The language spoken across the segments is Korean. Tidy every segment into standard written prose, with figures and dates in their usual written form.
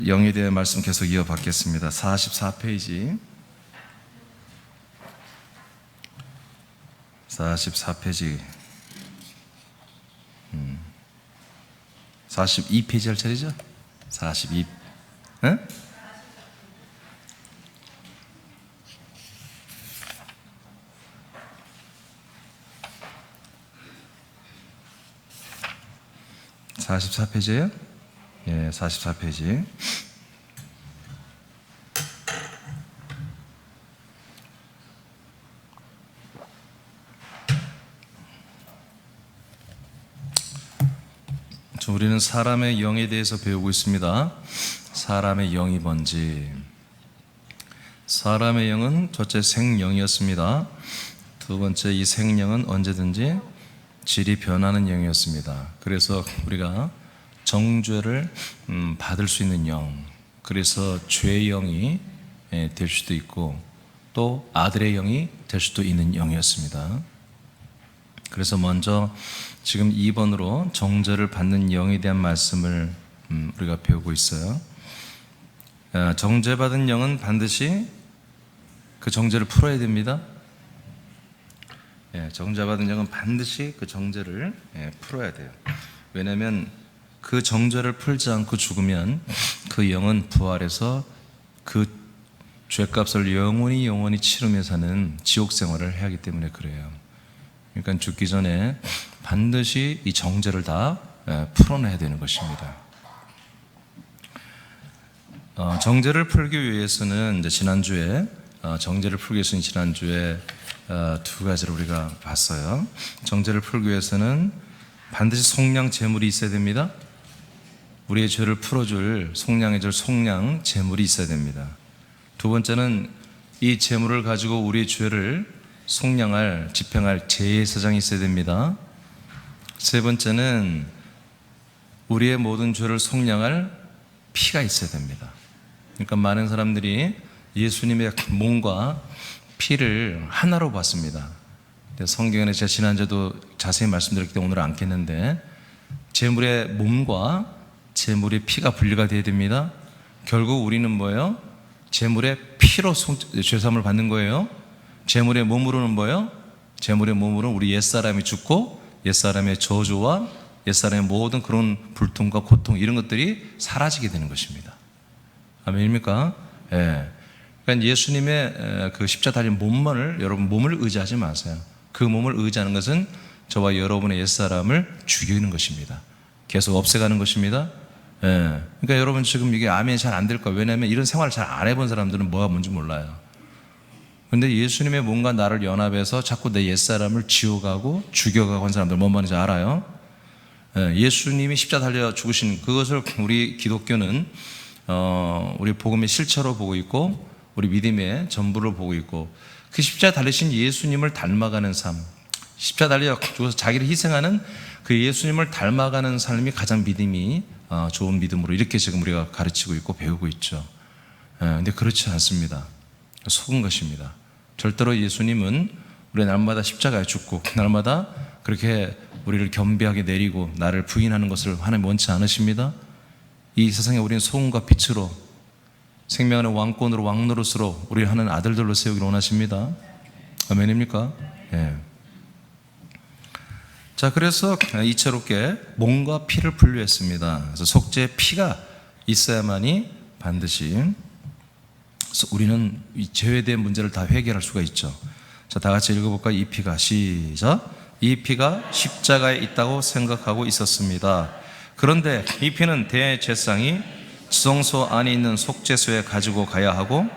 영에 대한 말씀 계속 이어받겠습니다. 44페이지 42페이지 할 차례죠? 42 에? (44페이지에요) 예, 44페이지. 우리는 사람의 영에 대해서 배우고 있습니다. 사람의 영이 뭔지. 사람의 영은 첫째 생영이었습니다. 두 번째, 이 생영은 언제든지 질이 변하는 영이었습니다. 그래서 우리가 정죄를 받을 수 있는 영, 그래서 죄의 영이 될 수도 있고 또 아들의 영이 될 수도 있는 영이었습니다. 그래서 먼저 지금 2번으로 정죄를 받는 영에 대한 말씀을 우리가 배우고 있어요. 정죄받은 영은 반드시 그 정죄를 풀어야 됩니다. 정죄받은 영은 반드시 그 정죄를 풀어야 돼요. 왜냐하면 그 정죄를 풀지 않고 죽으면 그 영은 부활해서 그 죄값을 영원히 치르며 사는 지옥 생활을 해야 하기 때문에 그래요. 그러니까 죽기 전에 반드시 이 정죄를 다 풀어내야 되는 것입니다. 정죄를 풀기 위해서는 이제 지난주에 정죄를 풀기 위해서는 지난주에 두 가지를 우리가 봤어요. 정죄를 풀기 위해서는 반드시 속량 제물이 있어야 됩니다. 우리의 죄를 풀어줄 속량해 줄 속량 제물이 있어야 됩니다. 두 번째는 이 제물을 가지고 우리의 죄를 속량할, 집행할 제사장이 있어야 됩니다. 세 번째는 우리의 모든 죄를 속량할 피가 있어야 됩니다. 그러니까 많은 사람들이 예수님의 몸과 피를 하나로 봤습니다. 성경에 제가 지난주에도 자세히 말씀드렸기 때문에 오늘 않겠는데, 제물의 몸과 제물의 피가 분리가 되어야 됩니다. 결국 우리는 뭐예요? 제물의 피로 죄사함을 받는 거예요. 제물의 몸으로는 뭐예요? 제물의 몸으로는 우리 옛사람이 죽고 옛사람의 저주와 옛사람의 모든 그런 불통과 고통 이런 것들이 사라지게 되는 것입니다. 아멘입니까? 예. 그러니까 예수님의 그 십자가 달린 몸만을, 여러분 몸을 의지하지 마세요. 그 몸을 의지하는 것은 저와 여러분의 옛사람을 죽이는 것입니다. 계속 없애가는 것입니다. 예. 그러니까 여러분 지금 이게 아멘이 잘 안 될 거예요. 왜냐하면 이런 생활을 잘 안 해본 사람들은 뭐가 뭔지 몰라요. 그런데 예수님의 몸과 나를 연합해서 자꾸 내 옛사람을 지워가고 죽여가고 한 사람들 뭔 말인지 알아요? 예수님이 십자가 달려 죽으신 그것을 우리 기독교는 우리 복음의 실체로 보고 있고 우리 믿음의 전부를 보고 있고, 그 십자가 달리신 예수님을 닮아가는 삶, 십자가 달려 죽어서 자기를 희생하는 그 예수님을 닮아가는 삶이 가장 믿음이 좋은 믿음으로 이렇게 지금 우리가 가르치고 있고 배우고 있죠. 근데 그렇지 않습니다. 속은 것입니다. 절대로 예수님은 우리 날마다 십자가에 죽고 날마다 그렇게 우리를 겸비하게 내리고 나를 부인하는 것을 하나님 원치 않으십니다. 이 세상에 우리는 소금과 빛으로 생명의 왕권으로 왕노릇으로 우리를 하는 아들들로 세우기를 원하십니다. 아멘입니까? 예. 자, 그래서 이채롭게 몸과 피를 분류했습니다. 그래서 속죄의 피가 있어야만이 반드시 우리는 이 죄에 대한 문제를 다 해결할 수가 있죠. 자, 다 같이 읽어볼까요? 이 피가, 시작. 이 피가 십자가에 있다고 생각하고 있었습니다. 그런데 이 피는 대제사장이 지성소 안에 있는 속죄소에 가지고 가야 하고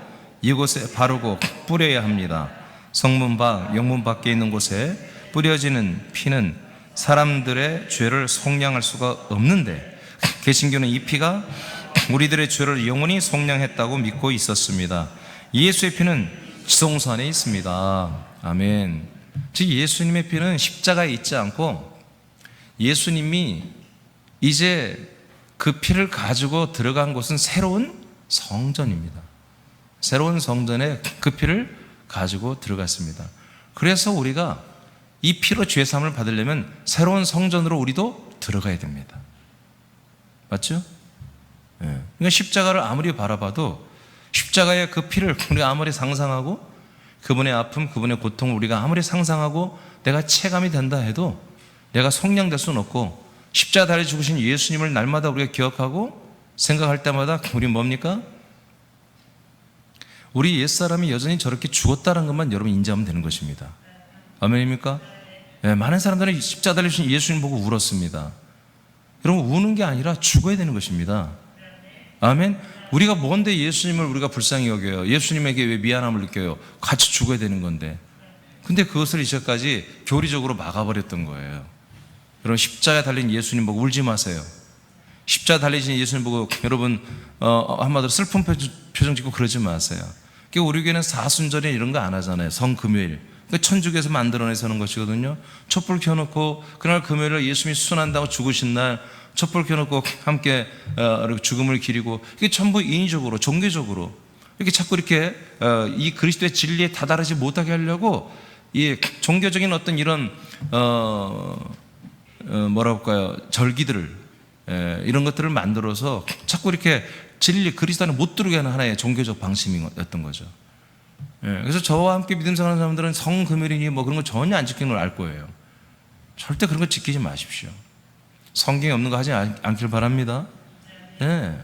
이곳에 바르고 뿌려야 합니다. 성문 밖, 영문 밖에 있는 곳에 뿌려지는 피는 사람들의 죄를 속량할 수가 없는데 개신교는 이 피가 우리들의 죄를 영원히 속량했다고 믿고 있었습니다. 예수의 피는 지성소 안에 있습니다. 아멘. 즉 예수님의 피는 십자가에 있지 않고 예수님이 이제 그 피를 가지고 들어간 곳은 새로운 성전입니다. 새로운 성전에 그 피를 가지고 들어갔습니다. 그래서 우리가 이 피로 죄 사함을 받으려면 새로운 성전으로 우리도 들어가야 됩니다. 맞죠? 그러니까 십자가를 아무리 바라봐도 십자가의 그 피를 우리가 아무리 상상하고 그분의 아픔, 그분의 고통을 우리가 아무리 상상하고 내가 체감이 된다 해도 내가 성량될 수는 없고, 십자가 달에 죽으신 예수님을 날마다 우리가 기억하고 생각할 때마다 우리 뭡니까? 우리 옛사람이 여전히 저렇게 죽었다는 것만 여러분 인지하면 되는 것입니다. 아멘입니까? 네, 많은 사람들은 십자가 달리신 예수님 보고 울었습니다. 여러분, 우는 게 아니라 죽어야 되는 것입니다. 아멘. 우리가 뭔데 예수님을 우리가 불쌍히 여겨요? 예수님에게 왜 미안함을 느껴요? 같이 죽어야 되는 건데. 근데 그것을 이제까지 교리적으로 막아버렸던 거예요. 여러분, 십자가에 달린 예수님 보고 울지 마세요. 십자가 달리신 예수님 보고 여러분 한마디로 슬픈 표정 짓고 그러지 마세요. 그러니까 우리 교회는 사순절에 이런 거 안 하잖아요. 성금요일. 그러니까 천주교에서 만들어내서는 것이거든요. 촛불 켜놓고 그날 금요일에 예수님이 순환다고 죽으신 날 촛불 켜놓고 함께 죽음을 기리고, 이게 전부 인위적으로 종교적으로 이렇게 자꾸 이렇게 이 그리스도의 진리에 다다르지 못하게 하려고 이 종교적인 어떤 이런 뭐라 할까요, 절기들을 이런 것들을 만들어서 자꾸 이렇게 진리 그리스도 안에 못 들어오게 하는 하나의 종교적 방침이었던 거죠. 그래서 저와 함께 믿음 생활하는 사람들은 성금요일이니 뭐 그런 거 전혀 안 지키는 걸 알 거예요. 절대 그런 거 지키지 마십시오. 성경에 없는 거 하지 않길 바랍니다. 네.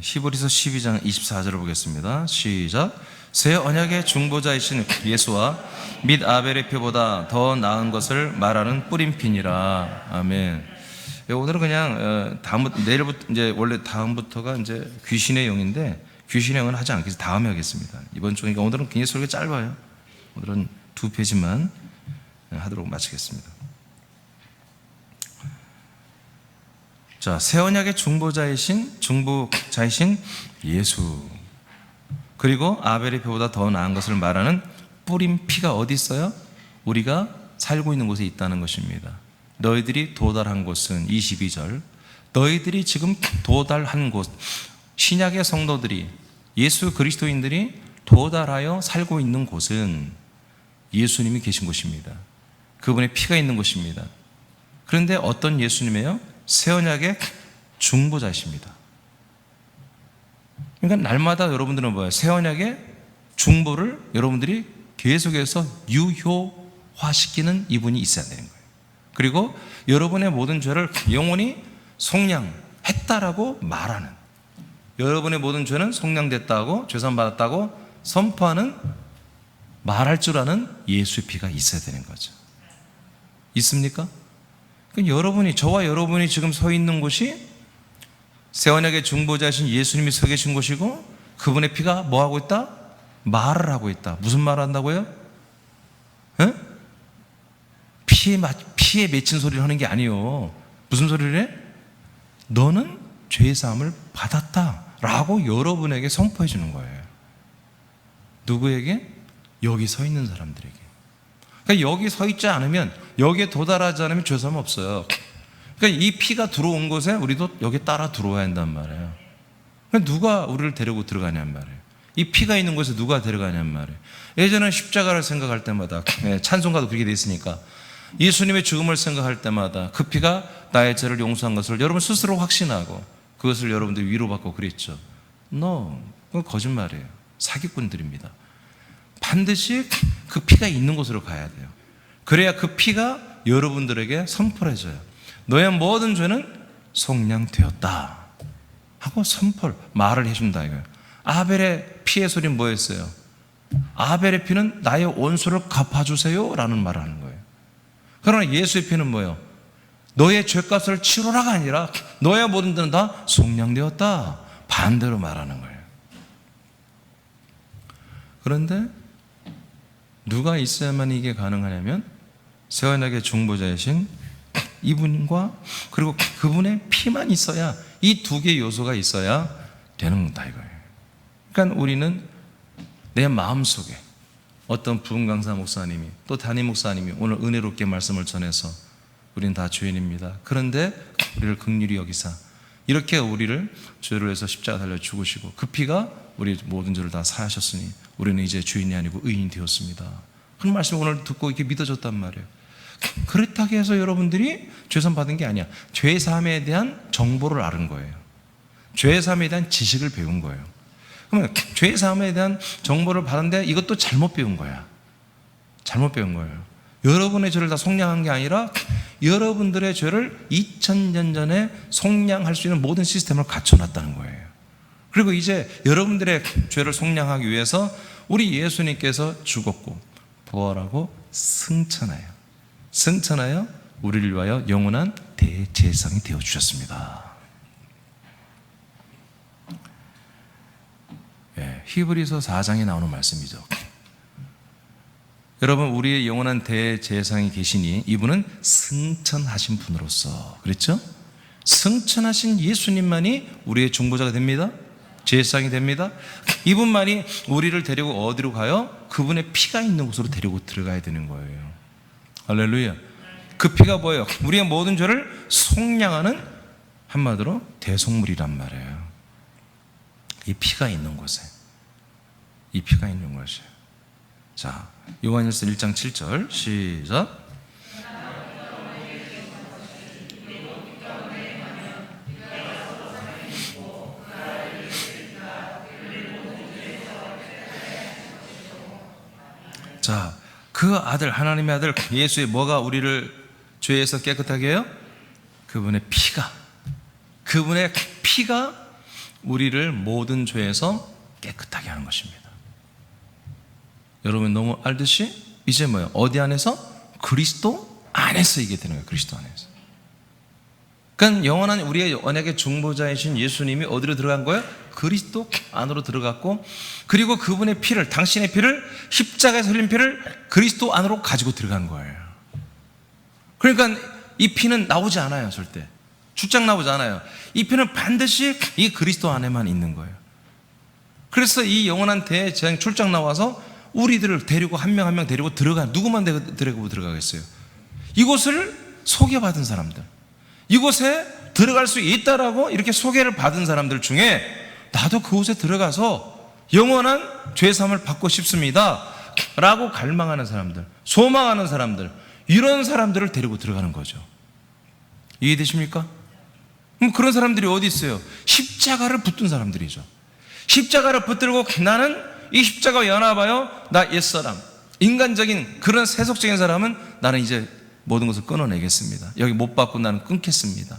히브리서 12장 24절을 보겠습니다. 시작. 새 언약의 중보자이신 예수와 및 아벨의 표보다 더 나은 것을 말하는 뿌림핀이라. 아멘. 오늘은 그냥 내일부터 이제 원래 다음부터가 이제 귀신의 영인데, 귀신의 영은 하지 않겠습니다. 다음에 하겠습니다. 이번 주니까 오늘은 굉장히 설교 짧아요. 오늘은 2페이지만 하도록 마치겠습니다. 자, 새 언약의 중보자이신 예수, 그리고 아벨의 표보다 더 나은 것을 말하는 뿌린 피가 어디 있어요? 우리가 살고 있는 곳에 있다는 것입니다. 너희들이 도달한 곳은 22절, 너희들이 지금 도달한 곳, 신약의 성도들이, 예수 그리스도인들이 도달하여 살고 있는 곳은 예수님이 계신 곳입니다. 그분의 피가 있는 곳입니다. 그런데 어떤 예수님이에요? 새 언약의 중보자이십니다. 그러니까 날마다 여러분들은 뭐예요? 새 언약의 중보를 여러분들이 계속해서 유효화시키는 이분이 있어야 되는 거예요. 그리고 여러분의 모든 죄를 영원히 속량했다라고 말하는, 여러분의 모든 죄는 속량됐다고, 죄산받았다고 선포하는, 말할 줄 아는 예수의 피가 있어야 되는 거죠. 있습니까? 그러니까 여러분이, 저와 여러분이 지금 서 있는 곳이 새 언약의 중보자이신 예수님이 서 계신 곳이고, 그분의 피가 뭐 하고 있다? 말을 하고 있다. 무슨 말을 한다고요? 피에 맺힌 소리를 하는 게 아니요. 무슨 소리를 해? 너는 죄사함을 받았다라고 여러분에게 선포해 주는 거예요. 누구에게? 여기 서 있는 사람들에게. 그러니까 여기 서 있지 않으면, 여기에 도달하지 않으면 죄사함 없어요. 그러니까 이 피가 들어온 곳에 우리도 여기 따라 들어와야 한단 말이에요. 그러니까 누가 우리를 데리고 들어가냔 말이에요. 이 피가 있는 곳에 누가 데려가냔 말이에요. 예전에 십자가를 생각할 때마다, 찬송가도 그렇게 돼 있으니까, 예수님의 죽음을 생각할 때마다 그 피가 나의 죄를 용서한 것을 여러분 스스로 확신하고 그것을 여러분들 위로받고 그랬죠. 그건 거짓말이에요. 사기꾼들입니다. 반드시 그 피가 있는 곳으로 가야 돼요. 그래야 그 피가 여러분들에게 선포를 해줘요. 너의 모든 죄는 속량되었다 하고 선포를, 말을 해준다 이거예요. 아벨의 피의 소리는 뭐였어요? 아벨의 피는 나의 원수를 갚아주세요 라는 말을 하는 거예요. 그러나 예수의 피는 뭐예요? 너의 죄값을 치러라가 아니라 너의 모든 죄는 다 속량되었다, 반대로 말하는 거예요. 그런데 누가 있어야만 이게 가능하냐면 새 언약의 중보자이신 이분과 그리고 그분의 피만 있어야, 이 두 개의 요소가 있어야 되는 거다 이거예요. 그러니까 우리는 내 마음속에 어떤 부흥 강사 목사님이, 또 담임 목사님이 오늘 은혜롭게 말씀을 전해서 우리는 다 죄인입니다. 그런데 우리를 긍휼히 여기사 이렇게 우리를 죄를 위해서 십자가 달려 죽으시고 그 피가 우리 모든 죄를 다 사하셨으니 우리는 이제 죄인이 아니고 의인이 되었습니다. 그런 말씀을 오늘 듣고 이렇게 믿어졌단 말이에요. 그렇다고 해서 여러분들이 죄산 받은 게 아니야. 죄사함에 대한 정보를 아는 거예요. 죄사함에 대한 지식을 배운 거예요. 그러면 죄사함에 대한 정보를 받았는데 이것도 잘못 배운 거야. 잘못 배운 거예요. 여러분의 죄를 다 속량한 게 아니라 여러분들의 죄를 2000년 전에 속량할 수 있는 모든 시스템을 갖춰놨다는 거예요. 그리고 이제 여러분들의 죄를 속량하기 위해서 우리 예수님께서 죽었고 부활하고 승천하여 우리를 위하여 영원한 대제사장이 되어주셨습니다. 히브리서 4장에 나오는 말씀이죠. 여러분, 우리의 영원한 대제사장이 계시니 이분은 승천하신 분으로서, 그렇죠? 승천하신 예수님만이 우리의 중보자가 됩니다. 제사장이 됩니다. 이분만이 우리를 데리고 어디로 가요? 그분의 피가 있는 곳으로 데리고 들어가야 되는 거예요. 할렐루야. 그 피가 뭐예요? 우리의 모든 죄를 속량하는, 한마디로 대속물이란 말이에요. 이 피가 있는 곳에, 이 피가 있는 곳에. 자, 요한일서 1장 7절 시작. 자, 그 아들, 하나님의 아들 예수의 뭐가 우리를 죄에서 깨끗하게 해요? 그분의 피가 우리를 모든 죄에서 깨끗하게 하는 것입니다. 여러분 너무 알듯이 이제 뭐예요? 어디 안에서? 그리스도 안에서 이게 되는 거예요. 그리스도 안에서. 그러니까 영원한 우리의 언약의 중보자이신 예수님이 어디로 들어간 거예요? 그리스도 안으로 들어갔고, 그리고 그분의 피를, 당신의 피를, 십자가에서 흘린 피를 그리스도 안으로 가지고 들어간 거예요. 그러니까 이 피는 나오지 않아요. 절대 출장 나오지 않아요. 이 피는 반드시 이 그리스도 안에만 있는 거예요. 그래서 이 영원한 대제사장 출장 나와서 우리들을 데리고 한 명 한 명 데리고 들어가, 누구만 데리고 들어가겠어요? 이곳을 소개받은 사람들, 이곳에 들어갈 수 있다라고 이렇게 소개를 받은 사람들 중에 나도 그곳에 들어가서 영원한 죄사함을 받고 싶습니다 라고 갈망하는 사람들, 소망하는 사람들, 이런 사람들을 데리고 들어가는 거죠. 이해되십니까? 그런 사람들이 어디 있어요? 십자가를 붙든 사람들이죠. 십자가를 붙들고 나는 이 십자가 연합하여 나 옛사람, 인간적인 그런 세속적인 사람은 나는 이제 모든 것을 끊어내겠습니다. 여기 못 받고 나는 끊겠습니다.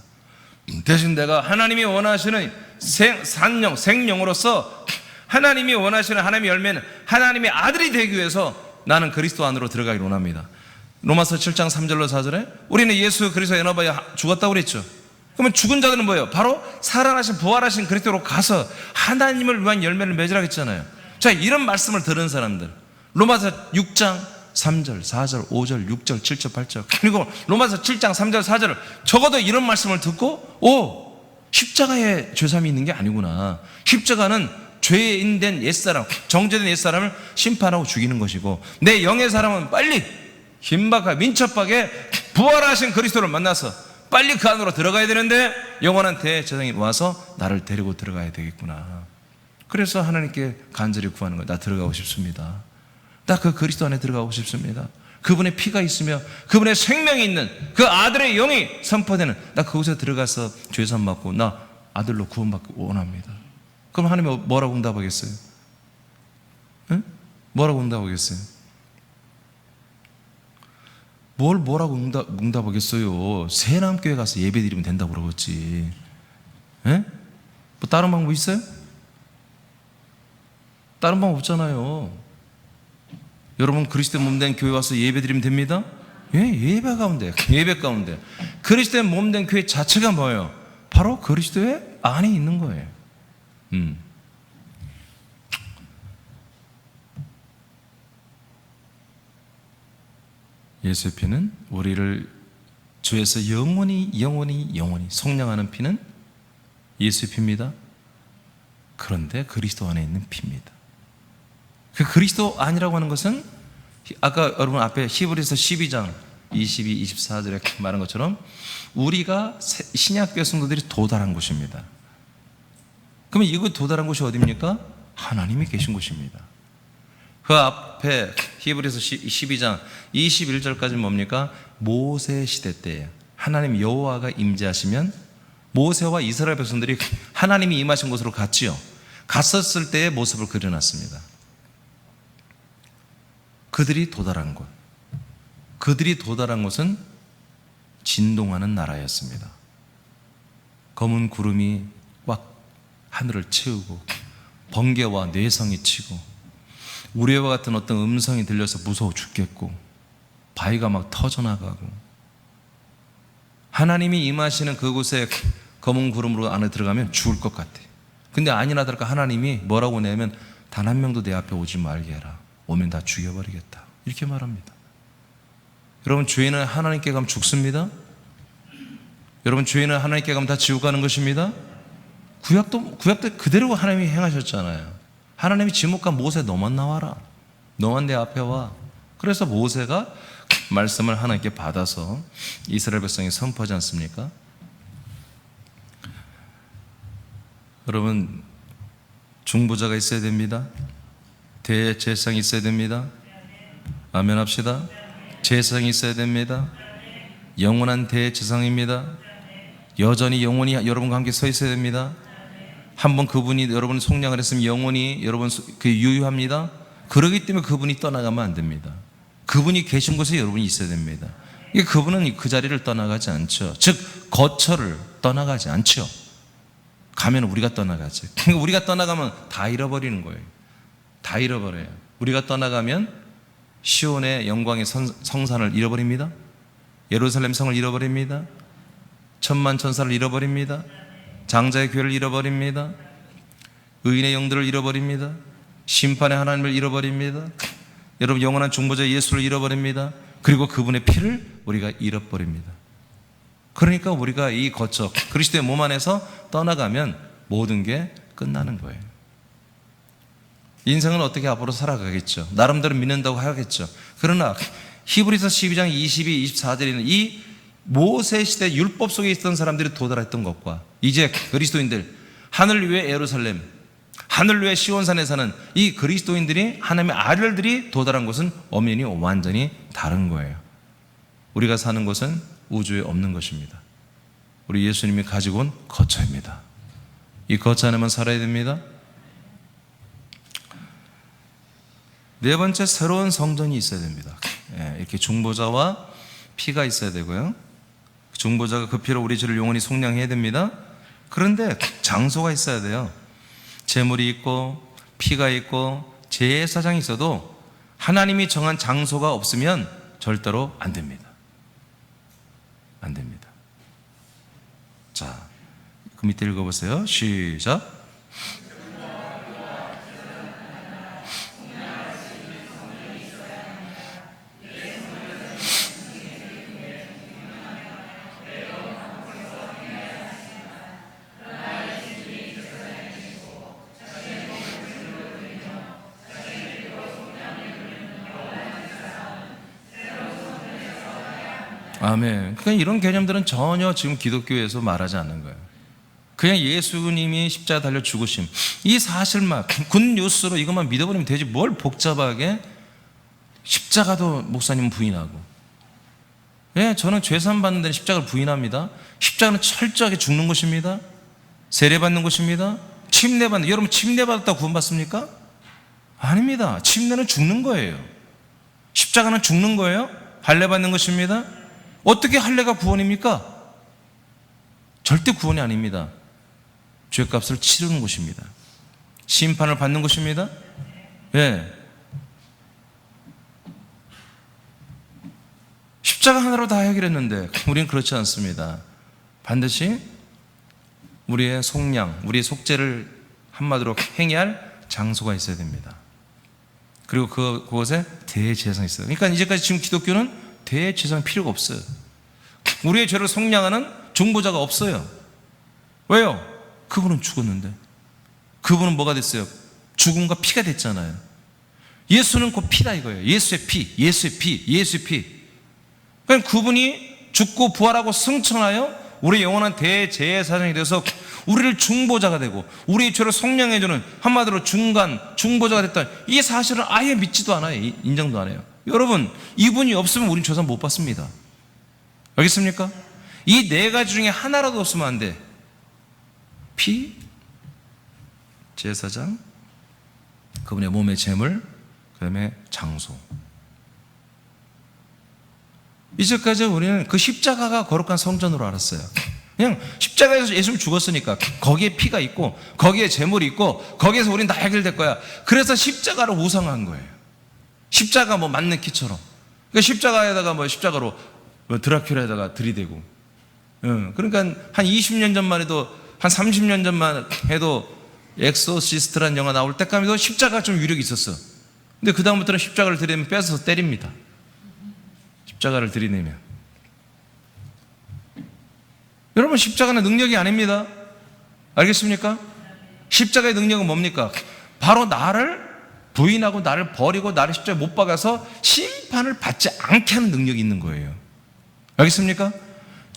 대신 내가 하나님이 원하시는 산영, 생명으로서 하나님이 원하시는 하나님의 열매는 하나님의 아들이 되기 위해서 나는 그리스도 안으로 들어가기를 원합니다. 로마서 7장 3절로 4절에 우리는 예수 그리스도 연합하여 죽었다고 그랬죠. 그러면 죽은 자들은 뭐예요? 바로 살아나신 부활하신 그리스도로 가서 하나님을 위한 열매를 맺으라고 했잖아요. 자, 이런 말씀을 들은 사람들, 로마서 6장 3절, 4절, 5절, 6절, 7절, 8절, 그리고 로마서 7장 3절, 4절을 적어도 이런 말씀을 듣고 십자가에 죄사함이 있는 게 아니구나. 십자가는 죄인된 옛사람, 정죄된 옛사람을 심판하고 죽이는 것이고, 내 영의 사람은 빨리 긴박하게 민첩하게 부활하신 그리스도를 만나서 빨리 그 안으로 들어가야 되는데 영원한 대제사장이 와서 나를 데리고 들어가야 되겠구나. 그래서 하나님께 간절히 구하는 거예요. 나 들어가고 싶습니다. 나 그 그리스도 안에 들어가고 싶습니다. 그분의 피가 있으며 그분의 생명이 있는 그 아들의 영이 선포되는, 나 그곳에 들어가서 죄사함 받고 나 아들로 구원받기 원합니다. 그럼 하나님이 뭐라고 응답하겠어요? 응? 뭐라고 응답하겠어요? 뭐라고 응답하겠어요? 새남교회 가서 예배 드리면 된다고 그러겠지. 예? 뭐 다른 방법 있어요? 다른 방법 없잖아요. 여러분 그리스도의 몸된 교회 와서 예배 드리면 됩니다? 예배 가운데 그리스도의 몸된 교회 자체가 뭐예요? 바로 그리스도의 안에 있는 거예요. 예수의 피는 우리를 죄에서 영원히 속량하는 피는 예수의 피입니다. 그런데 그리스도 안에 있는 피입니다. 그 그리스도 안이라고 하는 것은 아까 여러분 앞에 히브리서 12장 22, 24절에 말한 것처럼 우리가 신약교회 성도들이 도달한 곳입니다. 그러면 이거 도달한 곳이 어디입니까? 하나님이 계신 곳입니다. 그 앞에 히브리서 12장 21절까지 뭡니까? 모세 시대 때예요. 하나님 여호와가 임재하시면 모세와 이스라엘 백성들이 하나님이 임하신 곳으로 갔지요. 갔었을 때의 모습을 그려놨습니다. 그들이 도달한 곳, 그들이 도달한 곳은 진동하는 나라였습니다. 검은 구름이 꽉 하늘을 채우고 번개와 뇌성이 치고 우레와 같은 어떤 음성이 들려서 무서워 죽겠고 바위가 막 터져나가고 하나님이 임하시는 그곳에 검은 구름으로 안에 들어가면 죽을 것 같아. 근데 아니나 다를까 하나님이 뭐라고 내면 단 한 명도 내 앞에 오지 말게 해라. 오면 다 죽여버리겠다. 이렇게 말합니다. 여러분, 죄인은 하나님께 가면 죽습니다. 여러분, 죄인은 하나님께 가면 다 지옥 가는 것입니다. 구약 때 그대로 하나님이 행하셨잖아요. 하나님이 지목한 모세, 너만 나와라. 너만 내 앞에 와. 그래서 모세가 말씀을 하나님께 받아서 이스라엘 백성이 선포하지 않습니까? 여러분, 중보자가 있어야 됩니다. 대제사장이 있어야 됩니다. 아멘 합시다. 제사장이 있어야 됩니다. 영원한 대제사장입니다. 여전히 영원히 여러분과 함께 서 있어야 됩니다. 한번 그분이 여러분을 속량을 했으면 영원히 여러분 유효합니다. 그러기 때문에 그분이 떠나가면 안 됩니다. 그분이 계신 곳에 여러분이 있어야 됩니다. 그분은 그 자리를 떠나가지 않죠. 즉 거처를 떠나가지 않죠. 가면 우리가 떠나가죠. 그러니까 우리가 떠나가면 다 잃어버리는 거예요. 다 잃어버려요. 우리가 떠나가면 시온의 영광의 성산을 잃어버립니다. 예루살렘 성을 잃어버립니다. 천만 천사를 잃어버립니다. 장자의 교회를 잃어버립니다. 의인의 영들을 잃어버립니다. 심판의 하나님을 잃어버립니다. 여러분, 영원한 중보자 예수를 잃어버립니다. 그리고 그분의 피를 우리가 잃어버립니다. 그러니까 우리가 이 거처 그리스도의 몸 안에서 떠나가면 모든 게 끝나는 거예요. 인생은 어떻게 앞으로 살아가겠죠. 나름대로 믿는다고 하겠죠. 그러나 히브리서 12장 22, 24절에는 이 모세 시대 율법 속에 있던 사람들이 도달했던 것과 이제 그리스도인들, 하늘 위의 예루살렘, 하늘 위의 시온산에 사는 이 그리스도인들이, 하나님의 아들들이 도달한 곳은 엄연히 완전히 다른 거예요. 우리가 사는 곳은 우주에 없는 것입니다. 우리 예수님이 가지고 온 거처입니다. 이 거처 안에만 살아야 됩니다. 네 번째, 새로운 성전이 있어야 됩니다. 이렇게 중보자와 피가 있어야 되고요. 중보자가 그 피로 우리 죄를 영원히 속량해야 됩니다. 그런데 장소가 있어야 돼요. 제물이 있고 피가 있고 제사장이 있어도 하나님이 정한 장소가 없으면 절대로 안 됩니다. 안 됩니다. 자, 그 밑에 읽어보세요. 시작. 아멘. 그러니까 이런 개념들은 전혀 지금 기독교에서 말하지 않는 거예요. 그냥 예수님이 십자가 달려 죽으심, 이 사실만 굿뉴스로 이것만 믿어버리면 되지 뭘 복잡하게. 십자가도 목사님은 부인하고, 예, 저는 죄산 받는 데는 십자가를 부인합니다. 십자가는 철저하게 죽는 것입니다. 세례받는 것입니다. 침례받는, 여러분 침례받았다고 구원받습니까? 아닙니다. 침례는 죽는 거예요. 십자가는 죽는 거예요. 할례받는 것입니다. 어떻게 할례가 구원입니까? 절대 구원이 아닙니다. 죄값을 치르는 것입니다. 심판을 받는 것입니다. 예. 십자가 하나로 다 해결했는데 우리는 그렇지 않습니다. 반드시 우리의 속량, 우리의 속죄를 한마디로 행해야 할 장소가 있어야 됩니다. 그리고 그곳에 대제사장이 있어요. 그러니까 이제까지 지금 기독교는 대제사장 필요가 없어요. 우리의 죄를 속량하는 중보자가 없어요. 왜요? 그분은 죽었는데. 그분은 뭐가 됐어요? 죽음과 피가 됐잖아요. 예수는 곧 피다 이거예요. 예수의 피, 예수의 피, 예수의 피. 그러니까 그분이 죽고 부활하고 승천하여 우리 영원한 대제사장이 되어서 우리를 중보자가 되고 우리의 죄를 속량해주는, 한마디로 중보자가 됐다. 이 사실을 아예 믿지도 않아요. 인정도 안 해요. 여러분, 이분이 없으면 우린 조사 못 받습니다. 알겠습니까? 이 네 가지 중에 하나라도 없으면 안 돼. 피, 제사장, 그분의 몸의 제물, 그 다음에 장소. 이제까지 우리는 그 십자가가 거룩한 성전으로 알았어요. 그냥 십자가에서 예수님 죽었으니까 거기에 피가 있고 거기에 제물이 있고 거기에서 우린 다 해결될 거야. 그래서 십자가를 우상한 거예요. 십자가 뭐 맞는 키처럼. 그러니까 십자가에다가 뭐 십자가로 뭐 드라큘라에다가 들이대고. 그러니까 한 20년 전만 해도, 한 30년 전만 해도 엑소시스트라는 영화 나올 때까지도 십자가가 좀 위력이 있었어. 근데 그 다음부터는 십자가를 들이대면 뺏어서 때립니다. 십자가를 들이대면. 여러분, 십자가는 능력이 아닙니다. 알겠습니까? 십자가의 능력은 뭡니까? 바로 나를 부인하고 나를 버리고 나를 십자가에 못 박아서 심판을 받지 않게 하는 능력이 있는 거예요. 알겠습니까?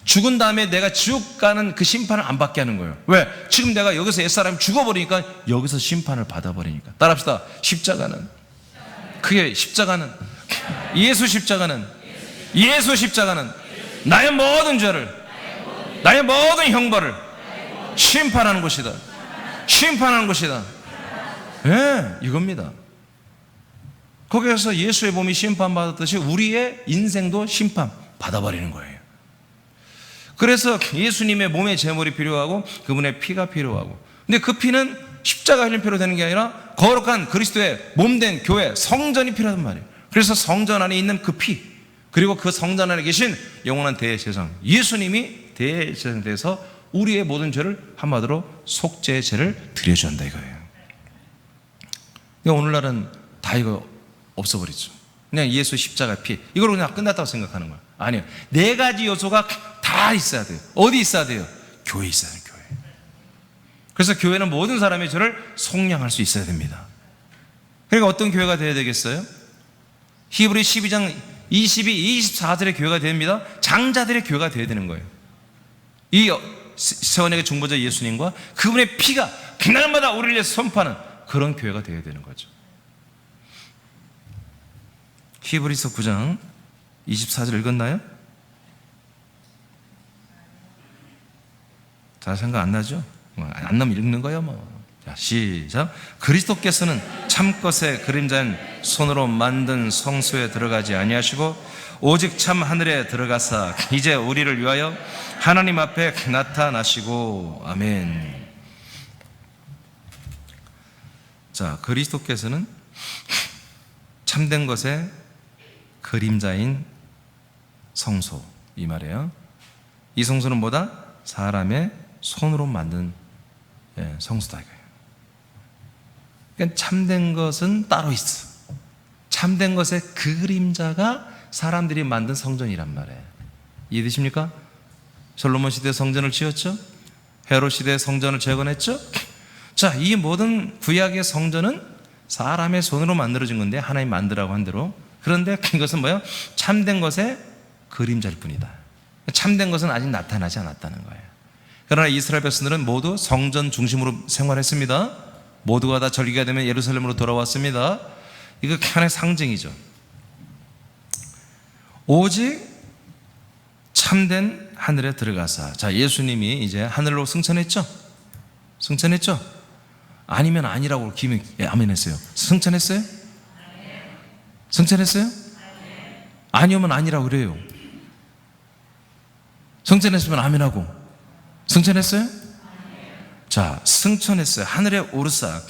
죽은 다음에 내가 지옥 가는 그 심판을 안 받게 하는 거예요. 왜? 지금 내가 여기서 옛사람이 죽어버리니까 여기서 심판을 받아버리니까. 따라합시다. 십자가는, 그게 십자가는, 예수 십자가는 나의 모든 죄를, 나의 모든 형벌을 심판하는 곳이다. 심판하는 곳이다. 예, 이겁니다. 거기에서 예수의 몸이 심판받았듯이 우리의 인생도 심판 받아버리는 거예요. 그래서 예수님의 몸의 제물이 필요하고 그분의 피가 필요하고, 근데 그 피는 십자가 흘린 피로 되는 게 아니라 거룩한 그리스도의 몸된 교회, 성전이 필요하단 말이에요. 그래서 성전 안에 있는 그 피, 그리고 그 성전 안에 계신 영원한 대제사장 예수님이 대제사장이 돼서 우리의 모든 죄를, 한마디로 속죄의 죄를 드려준다 이거예요. 오늘날은 다 이거 없어버리죠. 그냥 예수 십자가 피, 이걸로 그냥 끝났다고 생각하는 거예요. 아니요, 네 가지 요소가 다 있어야 돼요. 어디 있어야 돼요? 교회에 있어야 돼요. 교회. 그래서 교회는 모든 사람의 죄를 속량할 수 있어야 됩니다. 그러니까 어떤 교회가 되어야 되겠어요? 히브리 12장 22, 24절의 교회가 됩니다. 장자들의 교회가 되어야 되는 거예요. 이 세원에게 중보자 예수님과 그분의 피가 그날마다 우리를 위해서 선포하는 그런 교회가 되어야 되는 거죠. 히브리서 9장 24절 읽었나요? 잘 생각 안 나죠? 안 나면 읽는 거예요 뭐. 자, 시작. 그리스도께서는 참것의 그림자인 손으로 만든 성소에 들어가지 아니하시고 오직 참 하늘에 들어가사 이제 우리를 위하여 하나님 앞에 나타나시고. 아멘. 자, 그리스도께서는 참된 것의 그림자인 성소, 이 말이에요. 이 성소는 뭐다? 사람의 손으로 만든 성소다 이거예요. 그러니까 참된 것은 따로 있어. 참된 것의 그림자가 사람들이 만든 성전이란 말이에요. 이해되십니까? 솔로몬 시대 성전을 지었죠. 헤롯 시대 성전을 재건했죠. 자, 이 모든 구약의 성전은 사람의 손으로 만들어진 건데, 하나님 만들라고 한 대로. 그런데 이것은 뭐예요? 참된 것의 그림자일 뿐이다. 참된 것은 아직 나타나지 않았다는 거예요. 그러나 이스라엘 백성들은 모두 성전 중심으로 생활했습니다. 모두가 다 절기가 되면 예루살렘으로 돌아왔습니다. 이거 하나의 상징이죠. 오직 참된 하늘에 들어가사. 자, 예수님이 이제 하늘로 승천했죠? 승천했죠? 아니면 아니라고 기면 아멘 했어요. 승천했어요? 승천했어요? 아니면 아니라고 그래요. 승천했으면 아멘하고. 승천했어요? 자, 승천했어요. 하늘에 오르사,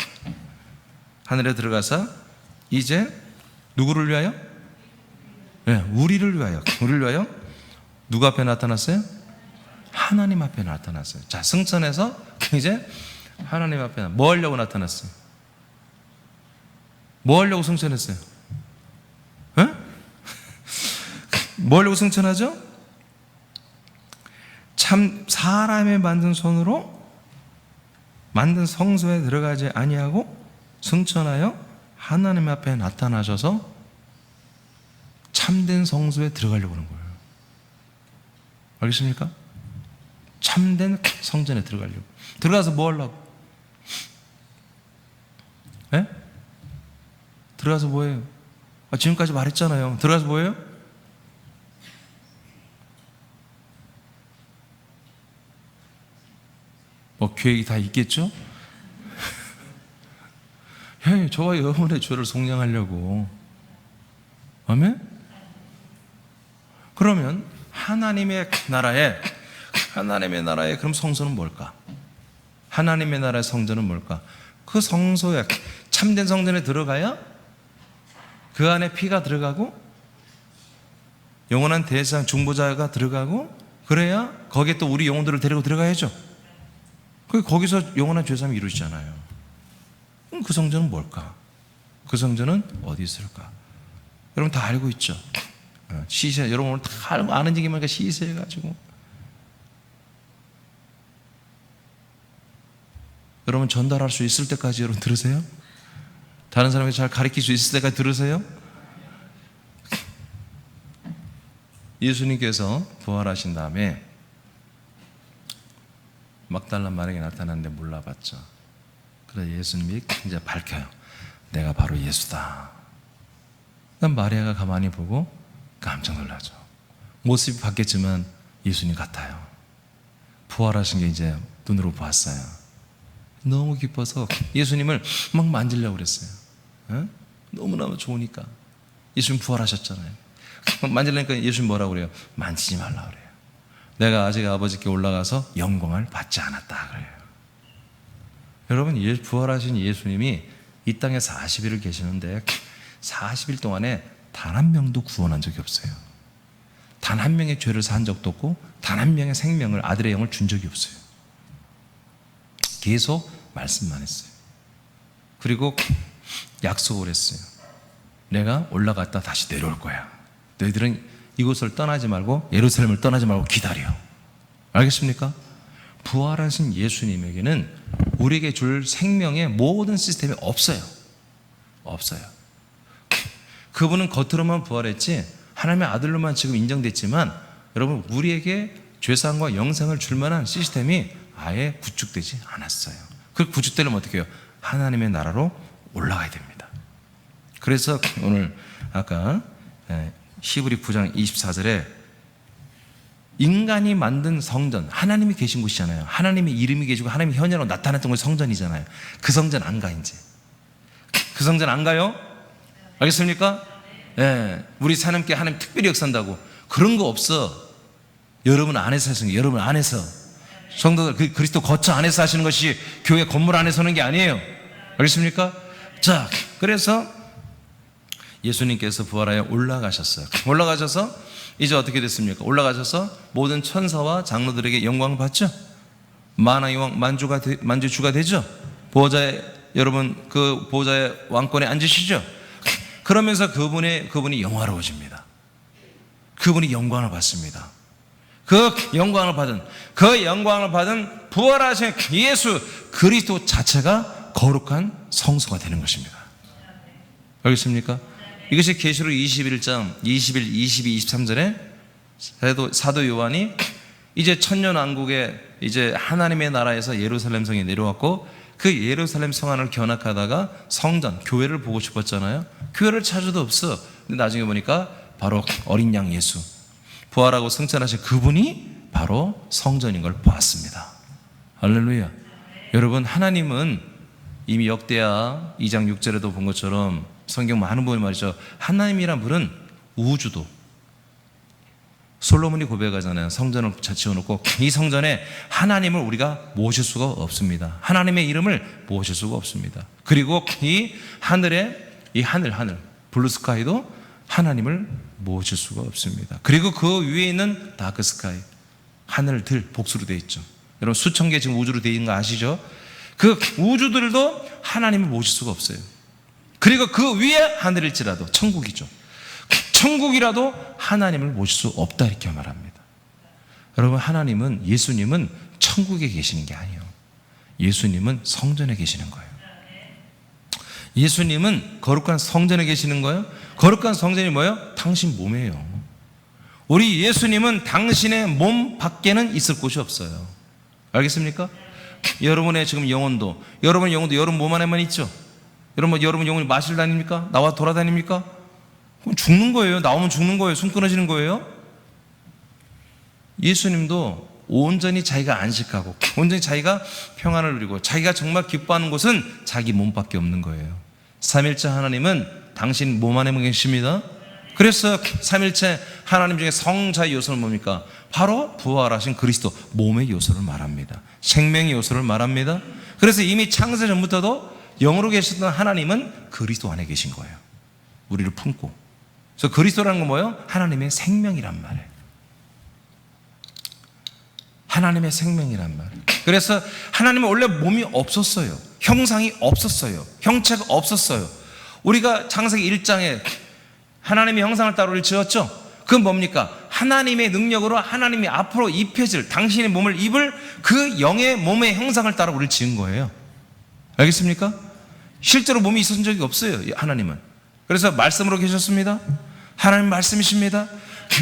하늘에 들어가서 이제 누구를 위하여? 네, 우리를 위하여. 우리를 위하여 누구 앞에 나타났어요? 하나님 앞에 나타났어요. 자, 승천해서 이제 하나님 앞에 뭐 하려고 나타났어요? 뭐 하려고 승천했어요? 에? 뭐 하려고 승천하죠? 참 사람의 만든 손으로 만든 성소에 들어가지 아니하고 승천하여 하나님 앞에 나타나셔서 참된 성소에 들어가려고 하는 거예요. 알겠습니까? 참된 성전에 들어가려고. 들어가서 뭐 하려고? 예? 들어가서 뭐예요? 지금까지 말했잖아요. 들어가서 뭐예요? 뭐 계획이 다 있겠죠? 저와 여러분의 죄를 속량하려고. 아멘? 그러면 하나님의 나라에 그럼 성소는 뭘까? 하나님의 나라의 성전은 뭘까? 그 성소에, 참된 성전에 들어가야 그 안에 피가 들어가고 영원한 대상 중보자가 들어가고, 그래야 거기에 또 우리 영혼들을 데리고 들어가야죠. 거기서 영원한 죄사함이 이루어지잖아요. 그럼 그 성전은 뭘까? 그 성전은 어디 있을까? 여러분 다 알고 있죠? 시세, 여러분 오늘 다 알고 아는 얘기만 시세해가지고. 여러분 전달할 수 있을 때까지 여러분 들으세요? 다른 사람에게 잘 가르칠 수 있을 때까지 들으세요? 예수님께서 부활하신 다음에 막달라 마리아에게 나타났는데 몰라봤죠. 그래서 예수님이 이제 밝혀요. 내가 바로 예수다. 그럼 마리아가 가만히 보고 깜짝 놀라죠. 모습이 바뀌었지만 예수님 같아요. 부활하신 게 이제 눈으로 보았어요. 너무 기뻐서 예수님을 막 만지려고 그랬어요. 너무너무 좋으니까. 예수님 부활하셨잖아요. 만지려니까 예수님 뭐라고 그래요? 만지지 말라 그래요. 내가 아직 아버지께 올라가서 영광을 받지 않았다 그래요. 여러분, 부활하신 예수님이 이 땅에 40일을 계시는데 40일 동안에 단 한 명도 구원한 적이 없어요. 단 한 명의 죄를 산 적도 없고 단 한 명의 생명을, 아들의 영을 준 적이 없어요. 계속 말씀만 했어요. 그리고 약속을 했어요. 내가 올라갔다 다시 내려올 거야. 너희들은 이곳을 떠나지 말고, 예루살렘을 떠나지 말고 기다려. 알겠습니까? 부활하신 예수님에게는 우리에게 줄 생명의 모든 시스템이 없어요. 없어요. 그분은 겉으로만 부활했지 하나님의 아들로만 지금 인정됐지만, 여러분 우리에게 죄사함과 영생을 줄 만한 시스템이 아예 구축되지 않았어요. 그 구축되려면 어떻게 해요? 하나님의 나라로 올라가야 됩니다. 그래서 오늘 아까 히브리 9장 24절에 인간이 만든 성전, 하나님이 계신 곳이잖아요. 하나님의 이름이 계시고 하나님의 현현으로 나타났던 곳이 성전이잖아요. 그 성전 안 가, 이제. 그 성전 안 가요? 알겠습니까? 예, 우리 사람께 하나님 특별히 역사한다고 그런 거 없어. 여러분 안에서 하시는 게, 여러분 안에서. 성도들, 그리스도 거처 안에서 하시는 것이 교회 건물 안에서 하는 게 아니에요. 알겠습니까? 자, 그래서 예수님께서 부활하여 올라가셨어요. 올라가셔서 이제 어떻게 됐습니까? 올라가셔서 모든 천사와 장로들에게 영광을 받죠. 만왕의 왕, 만주주가 되죠. 보호자의, 여러분 그 보호자의 왕권에 앉으시죠. 그러면서 그분이 영화로워집니다. 그분이 영광을 받습니다. 그 영광을 받은 부활하신 예수 그리스도 자체가 거룩한 성소가 되는 것입니다. 알겠습니까? 이것이 계시록 21장 21, 22, 23절에 사도 요한이 이제 천년왕국에 이제 하나님의 나라에서 예루살렘 성에 내려왔고, 그 예루살렘 성 안을 견학하다가 성전, 교회를 보고 싶었잖아요. 교회를 찾아도 없어. 근데 나중에 보니까 바로 어린 양 예수, 부활하고 승천하신 그분이 바로 성전인 걸 보았습니다. 할렐루야. 여러분, 하나님은 이미 역대하 2장 6절에도 본 것처럼, 성경 많은 부분이 말이죠, 하나님이란 분은 우주도, 솔로몬이 고백하잖아요. 성전을 지어놓고 이 성전에 하나님을 우리가 모실 수가 없습니다. 하나님의 이름을 모실 수가 없습니다. 그리고 이 하늘에, 이 하늘 블루스카이도 하나님을 모실 수가 없습니다. 그리고 그 위에 있는 다크스카이, 하늘들 복수로 되어 있죠. 여러분 수천 개 지금 우주로 되어 있는 거 아시죠? 그 우주들도 하나님을 모실 수가 없어요. 그리고 그 위에 하늘일지라도, 천국이죠. 천국이라도 하나님을 모실 수 없다, 이렇게 말합니다. 여러분, 하나님은, 예수님은 천국에 계시는 게 아니에요. 예수님은 성전에 계시는 거예요. 예수님은 거룩한 성전에 계시는 거예요. 거룩한 성전이 뭐예요? 당신 몸이에요. 우리 예수님은 당신의 몸 밖에는 있을 곳이 없어요. 알겠습니까? 여러분의 지금 영혼도, 여러분 몸 안에만 있죠. 여러분 영혼이 마실 다닙니까? 나와 돌아다닙니까? 그럼 죽는 거예요. 나오면 죽는 거예요. 숨 끊어지는 거예요. 예수님도 온전히 자기가 안식하고 온전히 자기가 평안을 누리고 자기가 정말 기뻐하는 곳은 자기 몸밖에 없는 거예요. 삼일째 하나님은 당신 몸 안에 계십니다. 그래서 삼일째 하나님 중에 성자의 요소는 뭡니까? 바로 부활하신 그리스도 몸의 요소를 말합니다. 생명의 요소를 말합니다. 그래서 이미 창세 전부터도 영으로 계셨던 하나님은 그리스도 안에 계신 거예요. 우리를 품고. 그래서 그리스도라는 건 뭐예요? 하나님의 생명이란 말이에요. 하나님의 생명이란 말이에요. 그래서 하나님은 원래 몸이 없었어요. 형상이 없었어요. 형체가 없었어요. 우리가 창세기 1장에 하나님의 형상을 따로 우리를 지었죠. 그건 뭡니까? 하나님의 능력으로 하나님이 앞으로 입혀질 당신의 몸을 입을 그 영의 몸의 형상을 따라 우리를 지은 거예요. 알겠습니까? 실제로 몸이 있었던 적이 없어요. 하나님은. 그래서 말씀으로 계셨습니다. 하나님 말씀이십니다.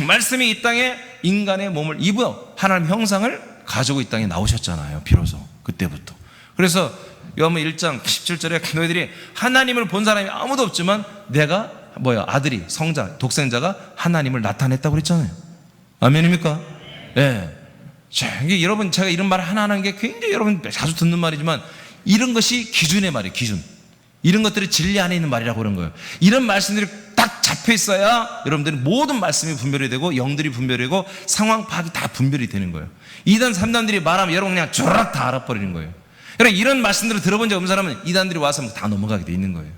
말씀이 이 땅에 인간의 몸을 입어 하나님 형상을 가지고 이 땅에 나오셨잖아요. 비로소 그때부터. 그래서 요한복음 1장 17절에 너희들이 하나님을 본 사람이 아무도 없지만 내가 아들이 성자 독생자가 하나님을 나타냈다고 그랬잖아요. 아멘입니까? 예. 네. 여러분 제가 이런 말 하나 하는 게 굉장히 여러분 자주 듣는 말이지만 이런 것이 기준의 말이에요. 기준. 이런 것들이 진리 안에 있는 말이라고 그런 거예요. 이런 말씀들이 딱 잡혀 있어야 여러분들이 모든 말씀이 분별이 되고 영들이 분별이 되고 상황 파악이 다 분별이 되는 거예요. 2단 3단들이 말하면 여러분 그냥 쭈락 다 알아버리는 거예요. 여러분 이런 말씀들을 들어본 적 없는 사람은 2단들이 와서 다 넘어가게 돼 있는 거예요.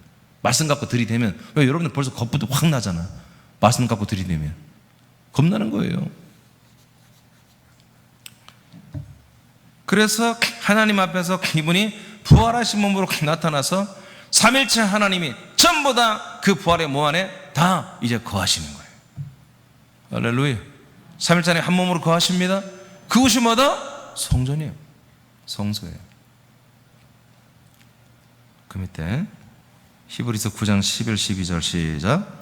말씀 갖고 들이대면 왜 여러분들 벌써 겁부터 확 나잖아. 말씀 갖고 들이대면 겁나는 거예요. 그래서 하나님 앞에서 이분이 부활하신 몸으로 나타나서 삼일체 하나님이 전부 다 그 부활의 몸 안에 다 이제 거하시는 거예요. 할렐루야. 삼일체 하나님 한 몸으로 거하십니다. 그곳이 뭐다? 성전이에요. 성소예요. 그 밑에 히브리서 9장 11, 12절 시작.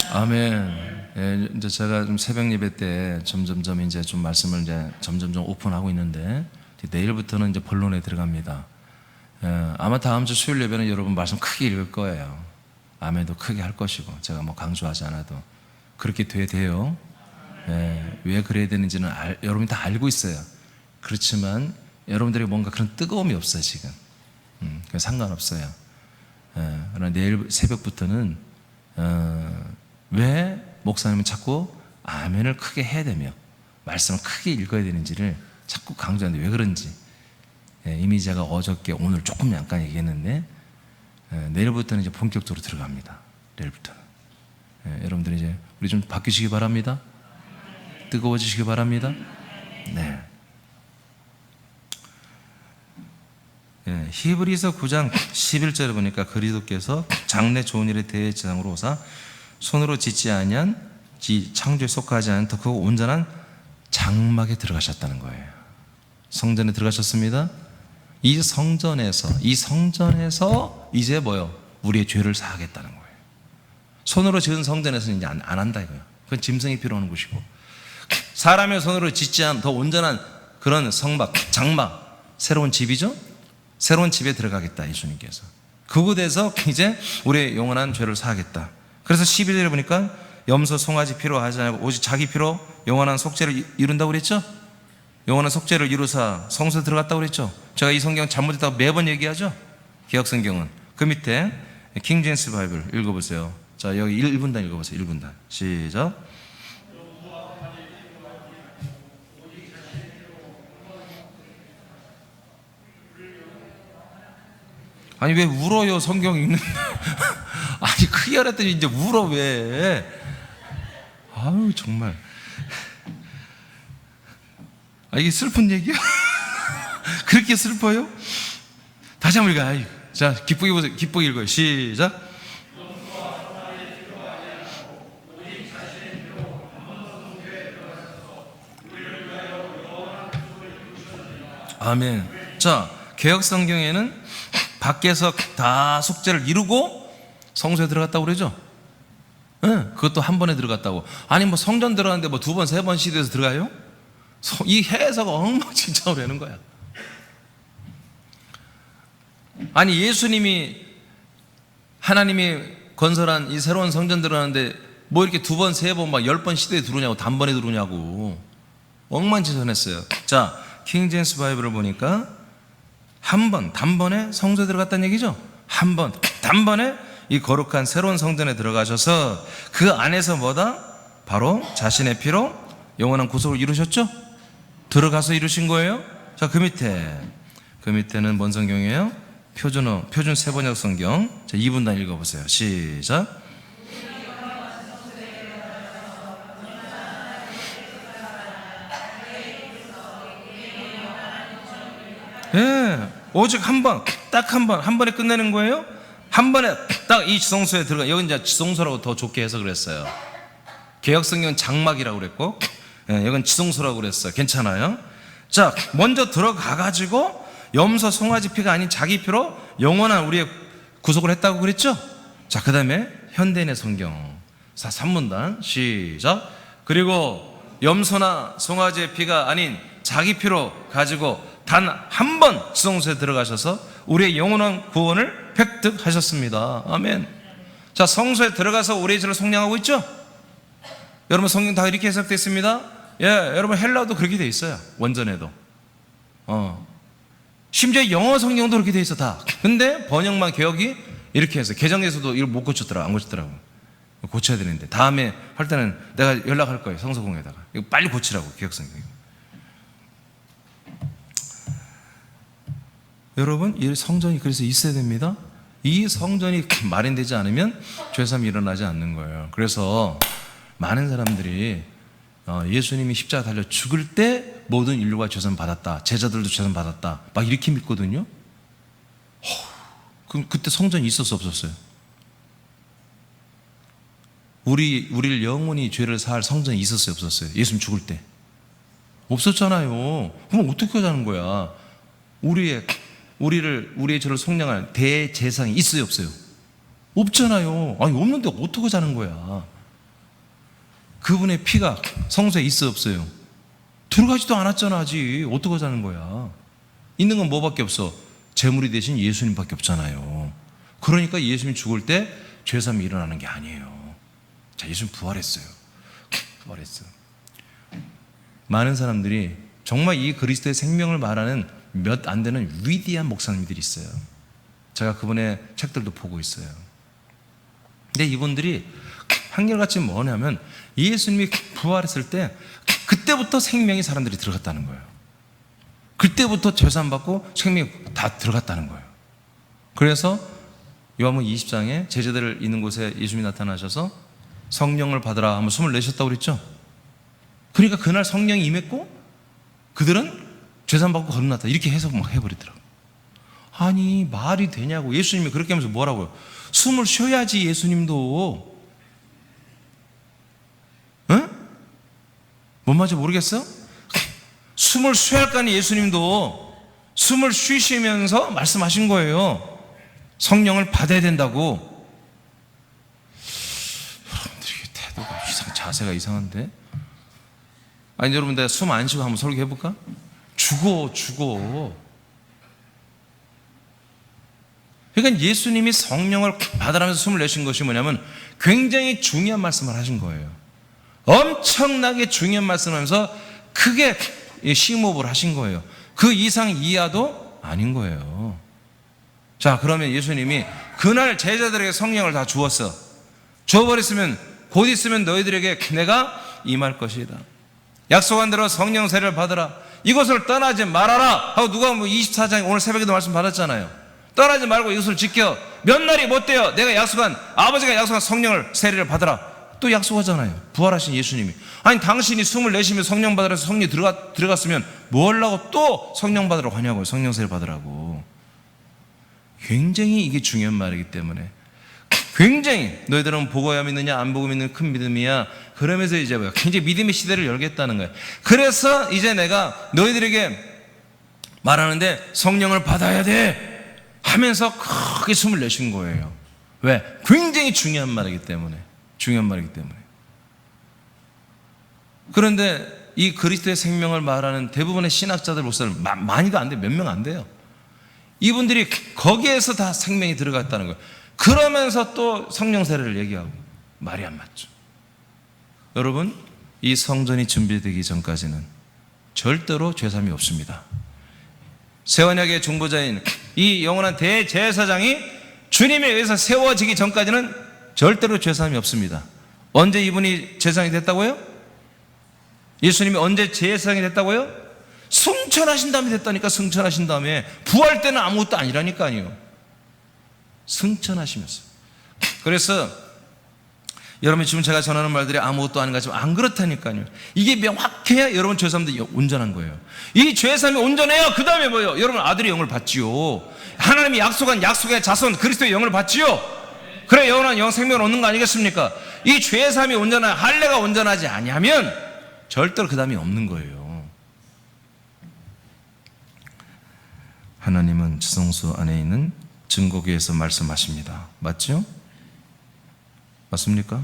아멘. 예, 이제 제가 좀 새벽 예배 때 점점점 이제 좀 말씀을 이제 점점점 오픈하고 있는데 내일부터는 이제 본론에 들어갑니다. 예, 아마 다음 주 수요일 예배는 여러분 말씀 크게 읽을 거예요. 아멘도 크게 할 것이고 제가 뭐 강조하지 않아도 그렇게 돼요. 예, 왜 그래야 되는지는 여러분이 다 알고 있어요. 그렇지만 여러분들이 뭔가 그런 뜨거움이 없어요 지금. 상관없어요. 예, 그러나 내일 새벽부터는 왜 목사님은 자꾸 아멘을 크게 해야 되며 말씀을 크게 읽어야 되는지를 자꾸 강조하는데 왜 그런지 이미 제가 어저께 오늘 조금 약간 얘기했는데 내일부터는 이제 본격적으로 들어갑니다. 내일부터는 여러분들 이제 우리 좀 바뀌시기 바랍니다. 뜨거워지시기 바랍니다. 네. 히브리서 9장 11절에 보니까 그리스도께서 장래 좋은 일에 대해 제장으로 오사 손으로 짓지 아니한 창조에 속하지 않은 더 크고 온전한 장막에 들어가셨다는 거예요. 성전에 들어가셨습니다. 이 성전에서 이제 우리의 죄를 사하겠다는 거예요. 손으로 지은 성전에서는 이제 안 한다 이거예요. 그건 짐승이 필요한 곳이고 사람의 손으로 짓지 않은 더 온전한 그런 성막, 장막, 새로운 집이죠. 새로운 집에 들어가겠다 예수님께서. 그곳에서 이제 우리의 영원한 죄를 사하겠다. 그래서 12절에 보니까 염소 송아지 피로 하지 않고 오직 자기 피로 영원한 속죄를 이룬다고 그랬죠. 영원한 속죄를 이루사 성소에 들어갔다고 그랬죠. 제가 이 성경 잘못했다고 매번 얘기하죠. 개혁성경은 그 밑에 킹 제임스 바이블 읽어보세요. 자 여기 1분단 읽어보세요. 1분단 시작. 아니 왜 울어요 성경 읽는데. 아니 크게 하랬더니 이제 울어 왜. 아유 정말. 이게 슬픈 얘기야? 그렇게 슬퍼요? 다시 한번 읽어요. 자 기쁘게 보세요. 기쁘게 읽어요. 시작. 아멘. 자, 개역 성경에는 밖에서 다 속죄를 이루고 성소에 들어갔다고 그러죠? 응, 그것도 한 번에 들어갔다고. 아니 뭐 성전 들어갔는데 뭐 두 번, 세 번 시도해서 들어가요? 이 해석은 엉망진창으로 하는 거야. 아니 예수님이 하나님이 건설한 이 새로운 성전 들어가는데 뭐 이렇게 두 번, 세 번, 막 10번 시도에 들어오냐고, 단번에 들어오냐고. 엉망진창했어요. 자, 킹제임스 바이블을 보니까 한 번, 단번에 성소에 들어갔다는 얘기죠? 한 번, 단번에 이 거룩한 새로운 성전에 들어가셔서 그 안에서 뭐다? 바로 자신의 피로 영원한 구속을 이루셨죠? 들어가서 이루신 거예요? 자, 그 밑에는 뭔 성경이에요? 표준 세번역 성경. 자, 2분단 읽어보세요. 시작. 예, 오직 한 번, 딱 한 번에 끝내는 거예요? 한 번에 딱 이 지성소에 들어가. 여기 이제 지성소라고 더 좋게 해석을 했어요. 개역성경은 장막이라고 그랬고, 예, 여긴 지성소라고 그랬어요. 괜찮아요? 자, 먼저 들어가가지고 염소 송아지 피가 아닌 자기 피로 영원한 우리의 구속을 했다고 그랬죠? 자, 그 다음에 현대인의 성경. 자, 3문단 시작. 그리고 염소나 송아지의 피가 아닌 자기 피로 가지고 단 한 번 지성소에 들어가셔서 우리의 영원한 구원을 획득하셨습니다. 아멘. 자, 성소에 들어가서 우리의 죄를 속량하고 있죠? 여러분 성경 다 이렇게 해석되어 있습니다. 예, 여러분 헬라어도 그렇게 되어 있어요. 원전에도. 심지어 영어 성경도 그렇게 되어 있어 다. 근데 번역만 개혁이 이렇게 해서 개정에서도 이걸 못 고쳤더라. 안 고쳤더라고. 고쳐야 되는데 다음에 할 때는 내가 연락할 거예요. 성서공에다가 이거 빨리 고치라고. 개혁 성경. 여러분, 이 성전이 그래서 있어야 됩니다. 이 성전이 마련되지 않으면 죄사함이 일어나지 않는 거예요. 그래서 많은 사람들이 예수님이 십자가 달려 죽을 때 모든 인류가 죄사함 받았다, 제자들도 죄사함 받았다, 막 이렇게 믿거든요. 그럼 그때 성전이 있었어 없었어요? 우리를 영원히 죄를 사할 성전이 있었어요 없었어요? 예수님 죽을 때 없었잖아요. 그럼 어떻게 하자는 거야? 우리의 죄를 속량할 대제사장이 있어요 없어요? 없잖아요. 아니 없는데 어떻게 하자는 거야? 그분의 피가 성소에 있어 없어요? 들어가지도 않았잖아. 아직 어떻게 하자는 거야? 있는 건 뭐밖에 없어? 제물이 대신 예수님밖에 없잖아요. 그러니까 예수님 죽을 때 죄사함이 일어나는 게 아니에요. 자, 예수님 부활했어요. 부활했어요. 많은 사람들이 정말 이 그리스도의 생명을 말하는 몇 안 되는 위대한 목사님들이 있어요. 제가 그분의 책들도 보고 있어요. 근데 이분들이 한결같이 뭐냐면 예수님이 부활했을 때 그때부터 생명이 사람들이 들어갔다는 거예요. 그때부터 죄사함 받고 생명이 다 들어갔다는 거예요. 그래서 요한복음 20장에 제자들 있는 곳에 예수님이 나타나셔서 성령을 받으라 하면 숨을 내셨다고 그랬죠. 그러니까 그날 성령이 임했고 그들은 죄사함 받고 거듭났다 이렇게 해석 막 해버리더라고요. 아니 말이 되냐고. 예수님이 그렇게 하면서 뭐라고요? 숨을 쉬어야지 예수님도. 응? 뭔 말인지 모르겠어? 숨을 쉬어야 할 거 아니. 예수님도 숨을 쉬시면서 말씀하신 거예요. 성령을 받아야 된다고. 여러분들 이게 태도가 자세가 이상한데? 아니 여러분 내가 숨 안 쉬고 한번 설교해 볼까? 죽어. 그러니까 예수님이 성령을 받으라면서 숨을 내신 것이 뭐냐면 굉장히 중요한 말씀을 하신 거예요. 엄청나게 중요한 말씀을 하면서 크게 심호흡을 하신 거예요. 그 이상 이하도 아닌 거예요. 자, 그러면 예수님이 그날 제자들에게 성령을 다 주었어. 주어버렸으면 곧 있으면 너희들에게 내가 임할 것이다. 약속한 대로 성령 세례를 받으라. 이것을 떠나지 말아라 하고 누가 24장 오늘 새벽에도 말씀 받았잖아요. 떠나지 말고 이것을 지켜. 몇 날이 못 돼요. 내가 약속한 아버지가 약속한 성령을 세례를 받으라. 또 약속하잖아요. 부활하신 예수님이. 아니 당신이 숨을 내쉬며 성령 받으라 해서 성령이 들어갔으면 뭐 하려고 또 성령 받으라고 하냐고요. 성령 세례 받으라고. 굉장히 이게 중요한 말이기 때문에 굉장히 너희들은 보고야 믿느냐 안 보고 믿는 큰 믿음이야. 그러면서 이제 굉장히 믿음의 시대를 열겠다는 거예요. 그래서 이제 내가 너희들에게 말하는데 성령을 받아야 돼 하면서 크게 숨을 내쉰 거예요. 왜? 굉장히 중요한 말이기 때문에. 그런데 이 그리스도의 생명을 말하는 대부분의 신학자들, 목사들 많이도 안 돼요. 몇 명 안 돼요. 이분들이 거기에서 다 생명이 들어갔다는 거예요. 그러면서 또 성령 세례를 얘기하고 말이 안 맞죠. 여러분, 이 성전이 준비되기 전까지는 절대로 죄사함이 없습니다. 새언약의 중보자인 이 영원한 대제사장이 주님에 의해서 세워지기 전까지는 절대로 죄사함이 없습니다. 언제 이분이 제사장이 됐다고요? 예수님이 언제 제사장이 됐다고요? 승천하신 다음에 됐다니까. 승천하신 다음에. 부활 때는 아무것도 아니라니까요. 승천하시면서. 그래서 여러분, 지금 제가 전하는 말들이 아무것도 아닌 것 같지만 안 그렇다니까요. 이게 명확해야 여러분 죄사함도 온전한 거예요. 이 죄사함이 온전해야 그 다음에 뭐예요? 여러분, 아들의 영을 받지요. 하나님이 약속한 약속의 자손 그리스도의 영을 받지요. 그래 영원한 영 생명을 얻는 거 아니겠습니까? 이 죄사함이 온전한, 할례가 온전하지 아니하면 절대로 그 다음이 없는 거예요. 하나님은 지성소 안에 있는 증거교에서 말씀하십니다. 맞죠? 맞습니까?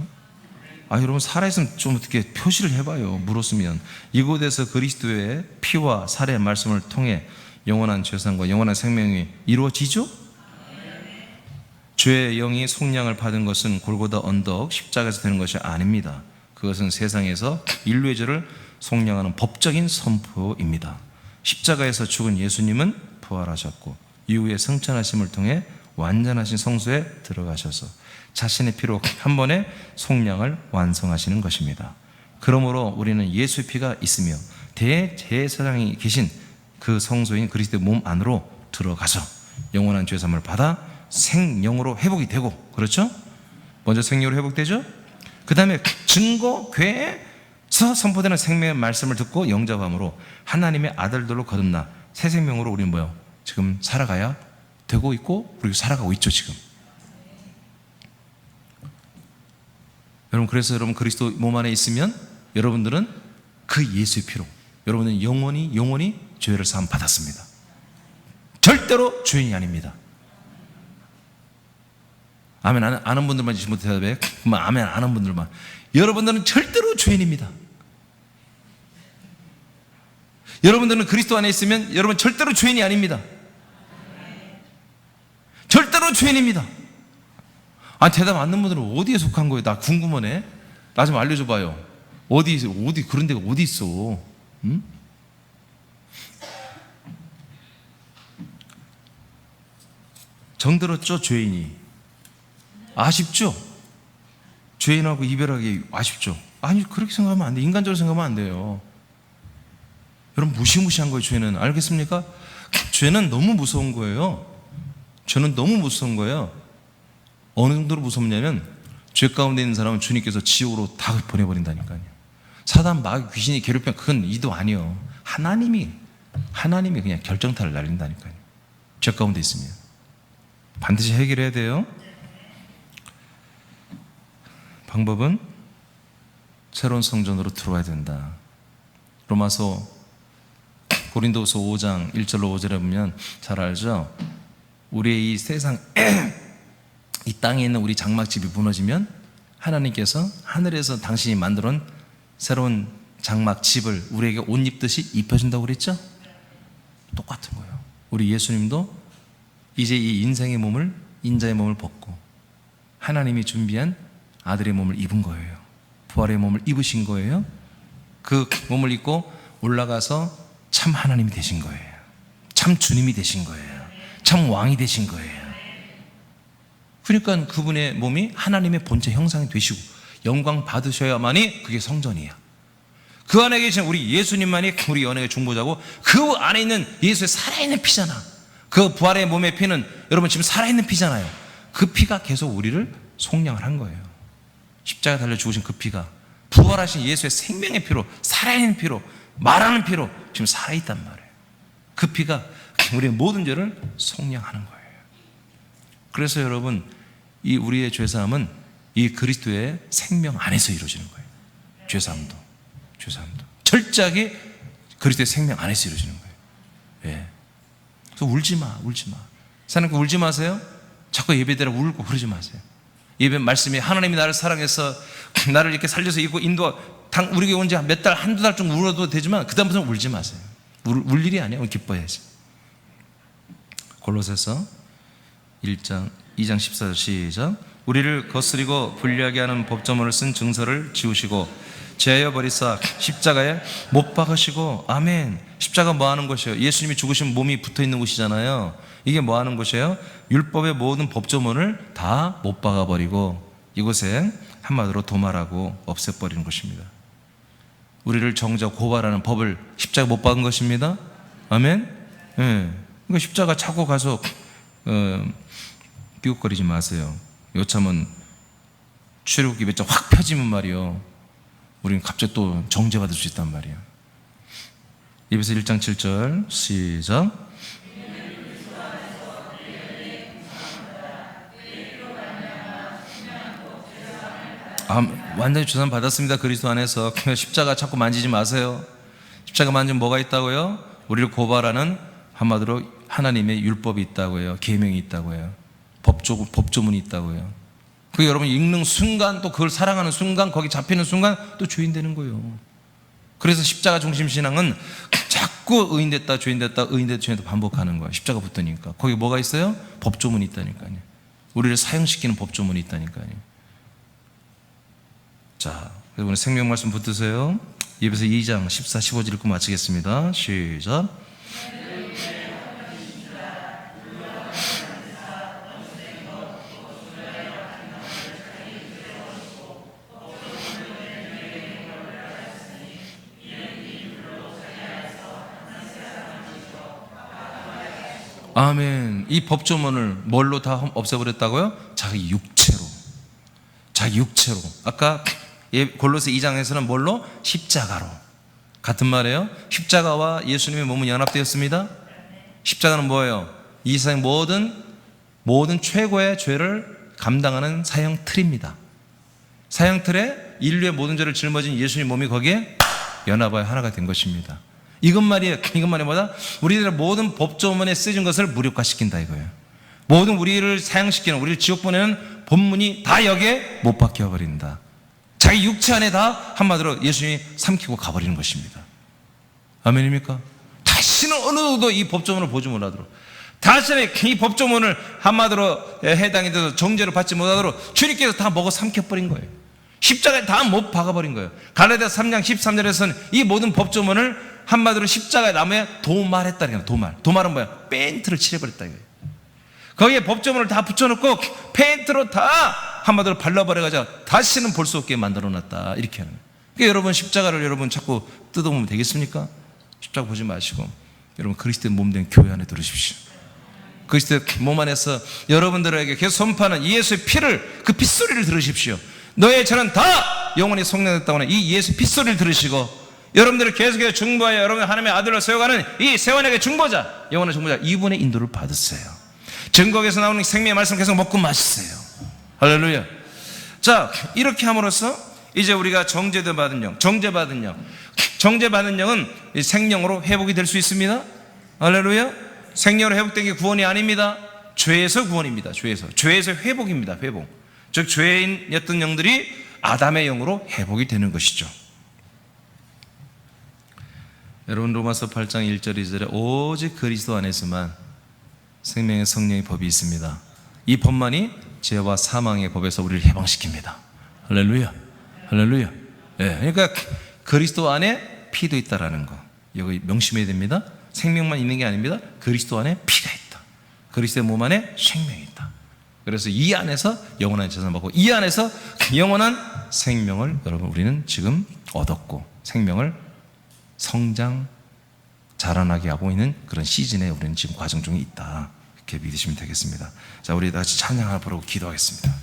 여러분, 살아있으면 좀 어떻게 표시를 해봐요. 물었으면. 이곳에서 그리스도의 피와 살의 말씀을 통해 영원한 죄상과 영원한 생명이 이루어지죠? 죄의 영이 속량을 받은 것은 골고다 언덕 십자가에서 되는 것이 아닙니다. 그것은 세상에서 인류의 죄를 속량하는 법적인 선포입니다. 십자가에서 죽은 예수님은 부활하셨고 이후에 승천하심을 통해 완전하신 성소에 들어가셔서 자신의 피로 한 번에 속량을 완성하시는 것입니다. 그러므로 우리는 예수의 피가 있으며 대제사장이 계신 그 성소인 그리스도의 몸 안으로 들어가서 영원한 죄사함을 받아 생명으로 회복이 되고, 그렇죠? 먼저 생명으로 회복되죠? 그 다음에 증거궤에서 선포되는 생명의 말씀을 듣고 영접함으로 하나님의 아들들로 거듭나 새 생명으로 우리는 뭐요? 지금 살아가야 되고 있고, 그리고 살아가고 있죠 지금. 여러분, 그래서 여러분 그리스도 몸 안에 있으면 여러분들은 그 예수의 피로 여러분은 영원히 죄를 사함 받았습니다. 절대로 죄인이 아닙니다. 아멘 아는 분들만 지금 대답해. 그만 아멘 아는 분들만. 여러분들은 절대로 죄인입니다. 여러분들은 그리스도 안에 있으면 여러분 절대로 죄인이 아닙니다. 절대로 죄인입니다. 대답 안 하는 분들은 어디에 속한 거예요? 나 궁금하네. 나 좀 알려줘봐요. 어디 그런 데가 어디 있어? 응? 정들었죠, 죄인이. 아쉽죠? 죄인하고 이별하기 아쉽죠? 아니, 그렇게 생각하면 안 돼. 인간적으로 생각하면 안 돼요. 여러분, 무시무시한 거예요, 죄는. 알겠습니까? 죄는 너무 무서운 거예요. 죄는 너무 무서운 거예요. 어느 정도로 무섭냐면, 죄 가운데 있는 사람은 주님께서 지옥으로 다 보내버린다니까요. 사단, 마귀, 귀신이 괴롭히면 그건 이도 아니요. 하나님이 그냥 결정타를 날린다니까요. 죄 가운데 있으면. 반드시 해결해야 돼요. 방법은 새로운 성전으로 들어와야 된다. 로마서 고린도서 5장 1절로 5절에 보면 잘 알죠? 우리의 이 세상 이 땅에 있는 우리 장막집이 무너지면 하나님께서 하늘에서 당신이 만들어 놓은 새로운 장막집을 우리에게 옷 입듯이 입혀준다고 그랬죠? 똑같은 거예요. 우리 예수님도 이제 이 인생의 몸을, 인자의 몸을 벗고 하나님이 준비한 아들의 몸을 입은 거예요. 부활의 몸을 입으신 거예요. 그 몸을 입고 올라가서 참 하나님이 되신 거예요. 참 주님이 되신 거예요. 참 왕이 되신 거예요. 그러니까 그분의 몸이 하나님의 본체 형상이 되시고 영광 받으셔야만이 그게 성전이야. 그 안에 계신 우리 예수님만이 우리 연예의 중보자고, 그 안에 있는 예수의 살아있는 피잖아. 그 부활의 몸의 피는 여러분 지금 살아있는 피잖아요. 그 피가 계속 우리를 속량을 한 거예요. 십자가에 달려 죽으신 그 피가 부활하신 예수의 생명의 피로, 살아있는 피로, 말하는 피로 지금 살아있단 말이에요. 그 피가 우리의 모든 죄를 속량하는 거예요. 그래서 여러분, 이 우리의 죄사함은 이 그리스도의 생명 안에서 이루어지는 거예요. 죄사함도 철저하게 그리스도의 생명 안에서 이루어지는 거예요. 예. 그래서 울지 마, 울지 마. 사장님 울지 마세요. 자꾸 예배대로 울고 그러지 마세요. 예배 말씀이 하나님이 나를 사랑해서 나를 이렇게 살려서 인도 우리 교회 온 지 몇 달, 한두 달 정도 울어도 되지만 그다음부터는 울지 마세요. 울 일이 아니에요. 기뻐야지. 골로새서 2장 14절 시작. 우리를 거스리고 불리하게 하는 법조문을 쓴 증서를 지우시고 제하여 버리사 십자가에 못 박으시고. 아멘. 십자가 뭐 하는 것이에요? 예수님이 죽으신 몸이 붙어있는 곳이잖아요. 이게 뭐 하는 곳이에요? 율법의 모든 법조문을 다 못 박아버리고 이곳에 한마디로 도말하고 없애버리는 것입니다. 우리를 정죄 고발하는 법을 십자가 못 박은 것입니다. 아멘. 그러니까 십자가 차고 가서 삐걱거리지 마세요. 요참은 출애굽기 몇 장 확 펴지면 말이요, 우리는 갑자기 또 정죄받을 수 있단 말이에요. 에베소 1장 7절 시작. 완전히 주산 받았습니다. 그리스도 안에서. 십자가 자꾸 만지지 마세요. 십자가 만지면 뭐가 있다고요? 우리를 고발하는 한마디로 하나님의 율법이 있다고요. 계명이 있다고요. 법조문이 있다고요. 그 여러분 읽는 순간, 또 그걸 사랑하는 순간, 거기 잡히는 순간 또 죄인 되는 거예요. 그래서 십자가 중심 신앙은 자꾸 의인됐다 죄인됐다 의인됐다 죄인됐다 반복하는 거예요. 십자가 붙으니까. 거기 뭐가 있어요? 법조문이 있다니까요. 우리를 사형시키는 법조문이 있다니까요. 자, 여러분 생명 말씀 붙드세요. 에베소 2장 14, 15절 읽고 마치겠습니다. 시작. 아멘. 이 법조문을 뭘로 다 없애버렸다고요? 자기 육체로. 아까 골로새 2장에서는 뭘로? 십자가로. 같은 말이에요. 십자가와 예수님의 몸은 연합되었습니다. 십자가는 뭐예요? 이 세상 모든 최고의 죄를 감당하는 사형 틀입니다. 사형 틀에 인류의 모든 죄를 짊어진 예수님 몸이 거기에 연합하여 하나가 된 것입니다. 이건 말이 뭐다? 우리들의 모든 법조문에 쓰여진 것을 무력화시킨다 이거예요. 모든 우리를 사형시키는, 우리를 지옥 보내는 법문이 다 여기에 못 박혀버린다. 자기 육체 안에 다 한마디로 예수님이 삼키고 가버리는 것입니다. 아멘입니까? 다시는 어느 누구도 이 법조문을 보지 못하도록, 다시는 이 법조문을 한마디로 해당이 돼서 정죄를 받지 못하도록 주님께서 다 먹어 삼켜버린 거예요. 십자가에 다 못 박아버린 거예요. 갈라디아서 3장 13절에서는 이 모든 법조문을 한마디로 십자가에 나무에 도말했다는 거예요. 도말은 뭐야? 페인트를 칠해버렸다 이거예요. 거기에 법조문을 다 붙여놓고 페인트로 다 한마디로 발라버려가지고 다시는 볼 수 없게 만들어놨다 이렇게 하는 거예요. 그러니까 여러분 십자가를 여러분 자꾸 뜯어보면 되겠습니까? 십자가 보지 마시고 여러분 그리스도의 몸된 교회 안에 들으십시오. 그리스도의 몸 안에서 여러분들에게 계속 선포하는 예수의 피를, 그 핏소리를 들으십시오. 너의 죄는 다 영원히 속량됐다고 하는 이 예수 핏소리를 들으시고, 여러분들을 계속해서 중보하여 여러분 하나님의 아들로 세워가는 이 세원에게 중보자, 영원한 중보자, 이분의 인도를 받으세요. 증거에서 나오는 생명의 말씀 계속 먹고 마시세요. 할렐루야. 자, 이렇게 함으로써 이제 우리가 정죄받은 영은 생명으로 회복이 될 수 있습니다. 할렐루야. 생명으로 회복된 게 구원이 아닙니다. 죄에서 구원입니다. 죄에서 회복입니다. 회복. 즉 죄인이었던 영들이 아담의 영으로 회복이 되는 것이죠. 여러분 로마서 8장 1절 2절에 오직 그리스도 안에서만 생명의 성령의 법이 있습니다. 이 법만이 죄와 사망의 법에서 우리를 해방시킵니다. 할렐루야. 그러니까 그리스도 안에 피도 있다라는 거, 여기 명심해야 됩니다. 생명만 있는 게 아닙니다. 그리스도 안에 피가 있다. 그리스도의 몸 안에 생명이 있다. 그래서 이 안에서 영원한 재산을 받고 이 안에서 영원한 생명을 여러분 우리는 지금 얻었고, 생명을 성장 자라나게 하고 있는 그런 시즌에 우리는 지금 과정 중에 있다, 이렇게 믿으시면 되겠습니다. 자, 우리 다 같이 찬양 하나 부르고 기도하겠습니다.